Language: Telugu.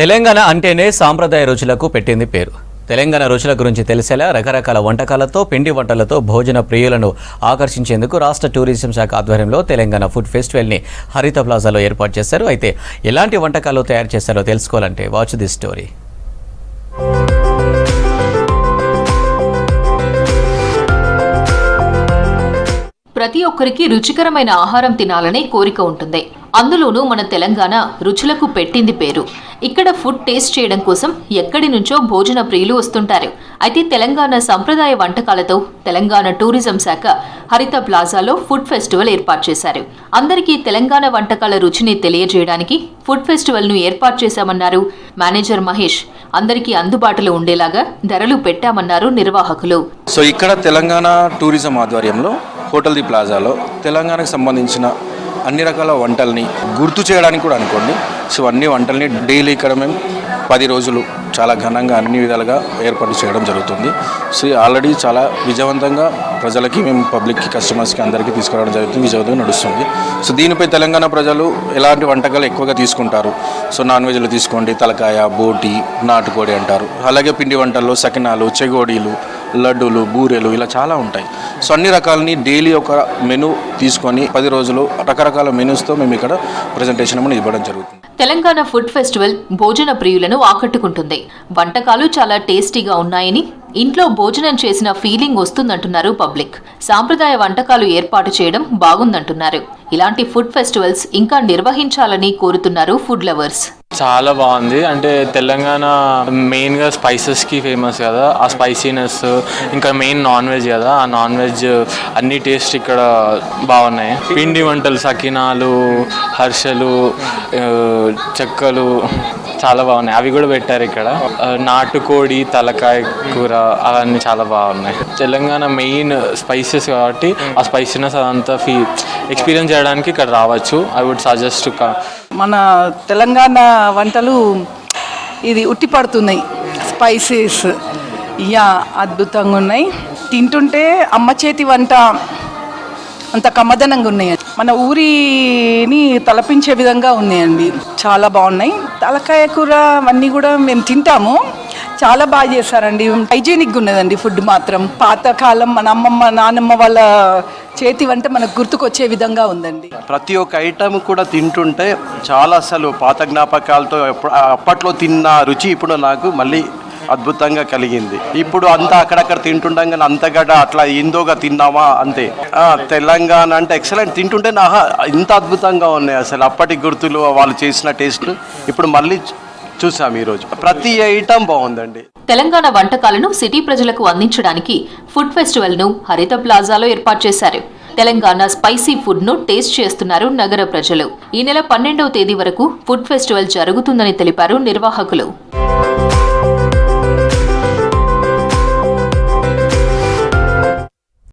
తెలంగాణ అంటేనే సాంప్రదాయ రుచులకు పెట్టింది పేరు. తెలంగాణ రుచుల గురించి తెలిసేలా రకరకాల వంటకాలతో, పిండి వంటలతో భోజన ప్రియులను ఆకర్షించేందుకు రాష్ట్ర టూరిజం శాఖ ఆధ్వర్యంలో తెలంగాణ ఫుడ్ ఫెస్టివల్ని హరిత ప్లాజాలో ఏర్పాటు చేశారు. అయితే ఎలాంటి వంటకాలు తయారు చేశారో తెలుసుకోవాలంటే వాచ్ ది స్టోరీ. ప్రతి ఒక్కరికి రుచికరమైన ఆహారం తినాలనే కోరిక ఉంటుంది. అందులోనూ మన తెలంగాణ రుచులకు పెట్టింది పేరు. ఇక్కడ ఫుడ్ టేస్ట్ చేయడం కోసం ఎక్కడి నుంచో భోజన ప్రియులు వస్తుంటారు. అయితే తెలంగాణ సంప్రదాయ వంటకాలతో తెలంగాణ టూరిజం శాఖ హరిత ప్లాజాలో ఫుడ్ ఫెస్టివల్ ఏర్పాటు చేశారు. అందరికీ తెలంగాణ వంటకాల రుచిని తెలియజేయడానికి ఫుడ్ ఫెస్టివల్ను ఏర్పాటు చేశామన్నారు మేనేజర్ మహేష్. అందరికీ అందుబాటులో ఉండేలాగా ధరలు పెట్టామన్నారు నిర్వాహకులు. సో ఇక్కడ తెలంగాణ టూరిజం ఆధ్వర్యంలో హోటల్ ది ప్లాజాలో తెలంగాణకు సంబంధించిన అన్ని రకాల వంటల్ని గుర్తు చేయడానికి కూడా అనుకోండి. సో అన్ని వంటల్ని డైలీ ఇక్కడ మేము 10 రోజులు చాలా ఘనంగా అన్ని విధాలుగా ఏర్పాటు చేయడం జరుగుతుంది. సో ఆల్రెడీ చాలా విజయవంతంగా ప్రజలకి మేము పబ్లిక్కి, కస్టమర్స్కి అందరికీ తీసుకురావడం జరుగుతుంది. విజయవంతంగా నడుస్తుంది. సో దీనిపై తెలంగాణ ప్రజలు ఎలాంటి వంటకాలు ఎక్కువగా తీసుకుంటారు? సో నాన్ వెజ్లో తీసుకోండి, తలకాయ, బోటి, నాటుకోడి అంటారు. అలాగే పిండి వంటల్లో సకినాలు, చెగోడీలు, లడ్డూలు, బూరెలు ఇలా చాలా ఉంటాయి. సో అన్ని రకాలని డైలీ ఒక మెనూ తీసుకొని 10 రోజులు రకరకాల మెనూస్తో మేము ఇక్కడ ప్రజెంటేషన్ అనేది ఇవ్వడం జరుగుతుంది. తెలంగాణ ఫుడ్ ఫెస్టివల్ భోజన ప్రియులను ఆకట్టుకుంటుంది. వంటకాలు చాలా టేస్టీగా ఉన్నాయని, ఇంట్లో భోజనం చేసిన ఫీలింగ్ వస్తుందంటున్నారు పబ్లిక్. సాంప్రదాయ వంటకాలు ఏర్పాటు చేయడం బాగుందంటున్నారు. ఇలాంటి ఫుడ్ ఫెస్టివల్స్ ఇంకా నిర్వహించాలని కోరుతున్నారు ఫుడ్ లవర్స్. చాలా బాగుంది. అంటే తెలంగాణ మెయిన్గా స్పైసెస్కి ఫేమస్ కదా, ఆ స్పైసీనెస్, ఇంకా మెయిన్ నాన్ వెజ్ కదా, ఆ నాన్ వెజ్ అన్ని టేస్ట్ ఇక్కడ బాగున్నాయి. పిండి వంటలు, సకినాలు, హర్షలు, చెక్కలు చాలా బాగున్నాయి. అవి కూడా పెట్టారు ఇక్కడ. నాటుకోడి, తలకాయ కూర అవన్నీ చాలా బాగున్నాయి. తెలంగాణ మెయిన్ స్పైసెస్ కాబట్టి ఆ స్పైసీనెస్ అదంతా ఎక్స్పీరియన్స్ చేయడానికి ఇక్కడ రావచ్చు. I would suggest. మన తెలంగాణ వంటలు ఇది ఉట్టిపడుతున్నాయి. స్పైసెస్ అద్భుతంగా ఉన్నాయి. తింటుంటే అమ్మ చేతి వంట అంత కమ్మదనంగా ఉన్నాయి. మన ఊరిని తలపించే విధంగా ఉన్నాయండి. చాలా బాగున్నాయి. తలకాయ కూర అవన్నీ కూడా మేము తింటాము. చాలా బాగా చేశారండి. హైజీనిక్గా ఉన్నదండి ఫుడ్ మాత్రం. పాతకాలం మన అమ్మమ్మ, నానమ్మ వాళ్ళ చేతి వంట మనకు గుర్తుకొచ్చే విధంగా ఉందండి. ప్రతి ఒక్క ఐటమ్ కూడా తింటుంటే చాలా అసలు పాత జ్ఞాపకాలతో అప్పట్లో తిన్న రుచి ఇప్పుడు నాకు మళ్ళీ అద్భుతంగా కలిగింది. ఇప్పుడు అంతా అక్కడక్కడ తింటుండగా అంతగడ్డ అట్లా ఏందోగా తిన్నామా అంతే. తెలంగాణ అంటే ఎక్సలెంట్. తింటుంటే ఇంత అద్భుతంగా ఉన్నాయి అసలు అప్పటి గుర్తులు, వాళ్ళు చేసిన టేస్ట్ ఇప్పుడు మళ్ళీ చూసాం ఈరోజు. ప్రతి ఐటమ్ బాగుందండి. తెలంగాణ వంటకాలను సిటీ ప్రజలకు అందించడానికి ఫుడ్ ఫెస్టివల్ ను హరిత ప్లాజాలో ఏర్పాటు చేశారు. తెలంగాణ స్పైసీ ఫుడ్ ను టేస్ట్ చేస్తున్నారు నగర ప్రజలు. ఈ నెల 12వ తేదీ వరకు ఫుడ్ ఫెస్టివల్ జరుగుతుందని తెలిపారు నిర్వాహకులు.